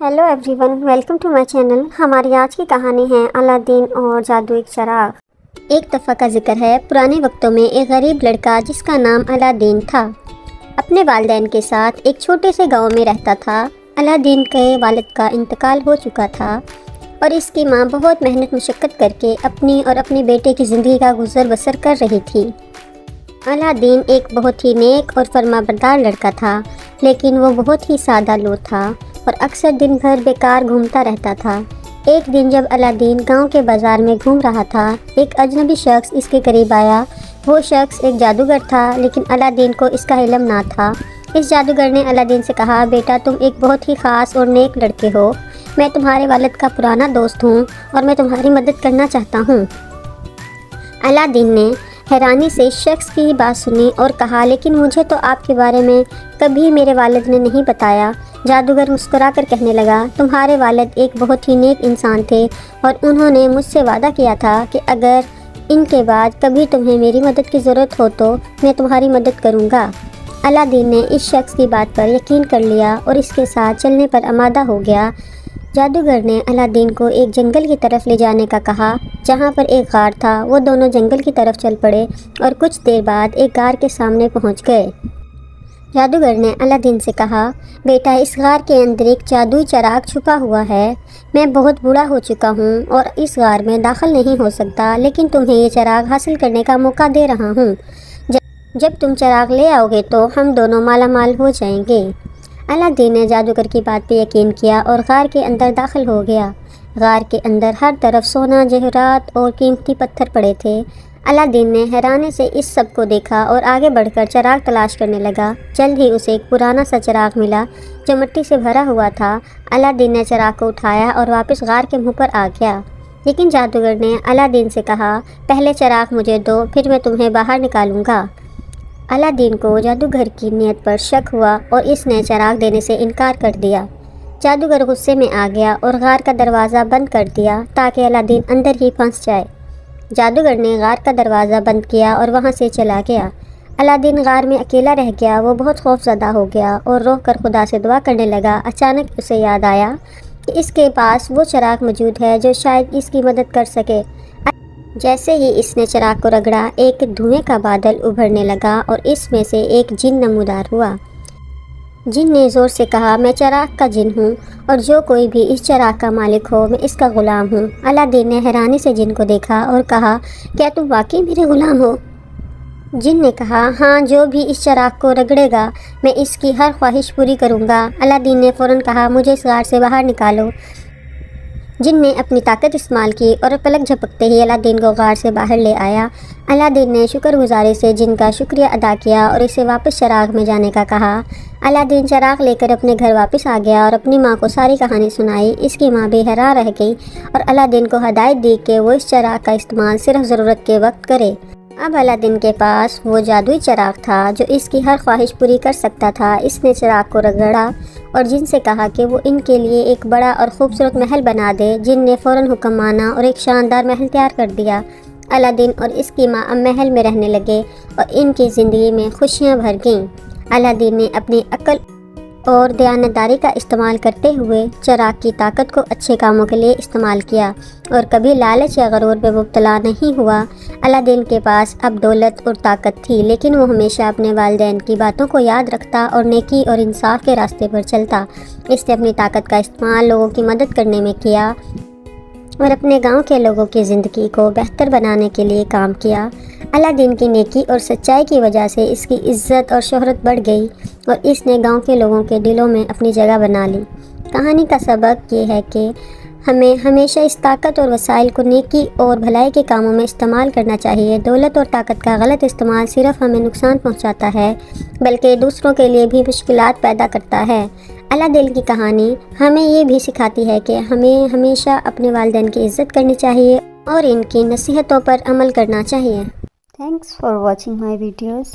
Hello everyone, welcome to my channel. हमारी आज की कहानी है अलादीन और जादू एक चिराग। एक दफ़ा का जिक्र है, पुराने वक्तों में एक गरीब लड़का जिसका नाम अलादीन था अपने वालिदैन के साथ एक छोटे से गांव में रहता था। अलादीन के वालिद का इंतकाल हो चुका था और इसकी माँ बहुत मेहनत मुशक्क़त करके अपनी और अपने बेटे की ज़िंदगी का गुजर बसर कर रही थी। अलादीन एक बहुत ही नेक और फरमाबरदार लड़का था, लेकिन वो बहुत ही सादा लो था और अक्सर दिन भर बेकार घूमता रहता था। एक दिन जब अलादीन गांव के बाज़ार में घूम रहा था, एक अजनबी शख्स इसके करीब आया। वो शख्स एक जादूगर था, लेकिन अलादीन को इसका इल्म ना था। इस जादूगर ने अलादीन से कहा, बेटा तुम एक बहुत ही ख़ास और नेक लड़के हो। मैं तुम्हारे वालिद का पुराना दोस्त हूँ और मैं तुम्हारी मदद करना चाहता हूँ। अलादीन ने हैरानी से शख्स की बात सुनी और कहा, लेकिन मुझे तो आपके बारे में कभी मेरे वालिद ने नहीं बताया। जादूगर मुस्कुराकर कहने लगा, तुम्हारे वालिद एक बहुत ही नेक इंसान थे और उन्होंने मुझसे वादा किया था कि अगर इनके बाद कभी तुम्हें मेरी मदद की ज़रूरत हो तो मैं तुम्हारी मदद करूँगा। अलादीन ने इस शख्स की बात पर यकीन कर लिया और इसके साथ चलने पर आमादा हो गया। जादूगर ने अलादीन को एक जंगल की तरफ ले जाने का कहा, जहाँ पर एक गार था। वो दोनों जंगल की तरफ चल पड़े और कुछ देर बाद एक गार के सामने पहुँच गए। जादूगर ने अलादीन से कहा, बेटा इस गार के अंदर एक जादुई चिराग छुपा हुआ है। मैं बहुत बूढ़ा हो चुका हूँ और इस गार में दाखिल नहीं हो सकता, लेकिन तुम्हें ये चिराग हासिल करने का मौका दे रहा हूँ। जब तुम चिराग ले आओगे तो हम दोनों माला माल हो जाएंगे। अलादीन ने जादूगर की बात पर यकीन किया और गार के अंदर दाखिल हो गया। गार के अंदर हर तरफ सोना, जवाहरात और कीमती पत्थर पड़े थे। अलादीन ने हैरानी से इस सब को देखा और आगे बढ़कर चिराग तलाश करने लगा। जल्द ही उसे एक पुराना सा चिराग मिला जो मिट्टी से भरा हुआ था। अलादीन ने चिराग को उठाया और वापस गार के मुंह पर आ गया, लेकिन जादूगर ने अलादीन से कहा, पहले चिराग मुझे दो, फिर मैं तुम्हें बाहर निकालूंगा। अलादीन को जादूगर की नीयत पर शक हुआ और इसने चिराग देने से इनकार कर दिया। जादूगर गुस्से में आ गया और गार का दरवाज़ा बंद कर दिया ताकि अलादीन अंदर ही फंस जाए। जादूगर ने गार का दरवाज़ा बंद किया और वहां से चला गया। अलादीन गार में अकेला रह गया। वो बहुत खौफज़दा हो गया और रो कर खुदा से दुआ करने लगा। अचानक उसे याद आया कि इसके पास वो चिराग मौजूद है जो शायद इसकी मदद कर सके। जैसे ही इसने चिराग को रगड़ा, एक धुएं का बादल उभरने लगा और इसमें से एक जिन नमूदार हुआ। जिन ने ज़ोर से कहा, मैं चिराग का जिन हूँ और जो कोई भी इस चिराग का मालिक हो मैं इसका ग़ुलाम हूँ। अलादीन ने हैरानी से जिन को देखा और कहा, क्या तुम वाकई मेरे ग़ुलाम हो? जिन ने कहा, हाँ, जो भी इस चिराग को रगड़ेगा मैं इसकी हर ख्वाहिश पूरी करूँगा। अलादीन ने फ़ौरन कहा, मुझे इस गार से बाहर निकालो। जिन ने अपनी ताकत इस्तेमाल की और पलक झपकते ही अलादीन को गार से बाहर ले आया। अलादीन ने शुक्रगुजारी से जिन का शुक्रिया अदा किया और इसे वापस चिराग में जाने का कहा। अलादीन चिराग लेकर अपने घर वापस आ गया और अपनी माँ को सारी कहानी सुनाई। इसकी माँ भी हैरान रह गई और अलादीन को हदायत दी कि वो इस चिराग का इस्तेमाल सिर्फ ज़रूरत के वक्त करे। अब अलादीन के पास वो जादुई चिराग था जो इसकी हर ख्वाहिश पूरी कर सकता था। इसने चिराग को रगड़ा और जिन से कहा कि वो इनके लिए एक बड़ा और ख़ूबसूरत महल बना दे। जिन ने फ़ौरन हुक्म माना और एक शानदार महल तैयार कर दिया। अलादीन और इसकी माँ अब महल में रहने लगे और इनकी ज़िंदगी में खुशियाँ भर गईं। अलादीन ने अपनी अक्ल और दयानतदारी का इस्तेमाल करते हुए चिराग की ताकत को अच्छे कामों के लिए इस्तेमाल किया और कभी लालच या गरूर में मुब्तला नहीं हुआ। अलादीन के पास अब दौलत और ताकत थी, लेकिन वो हमेशा अपने वालिदैन की बातों को याद रखता और नेकी और इंसाफ के रास्ते पर चलता। इसने अपनी ताकत का इस्तेमाल लोगों की मदद करने में किया और अपने गांव के लोगों की ज़िंदगी को बेहतर बनाने के लिए काम किया। अलादीन की नेकी और सच्चाई की वजह से इसकी इज़्ज़त और शोहरत बढ़ गई और इसने गांव के लोगों के दिलों में अपनी जगह बना ली। कहानी का सबक ये है कि हमें हमेशा इस ताकत और वसाइल को नेकी और भलाई के कामों में इस्तेमाल करना चाहिए। दौलत और ताकत का गलत इस्तेमाल सिर्फ हमें नुकसान पहुंचाता है, बल्कि दूसरों के लिए भी मुश्किलात पैदा करता है। अलादीन की कहानी हमें ये भी सिखाती है कि हमें हमेशा अपने वालिदैन की इज़्ज़त करनी चाहिए और इनकी नसीहतों पर अमल करना चाहिए। Thanks for watching my videos.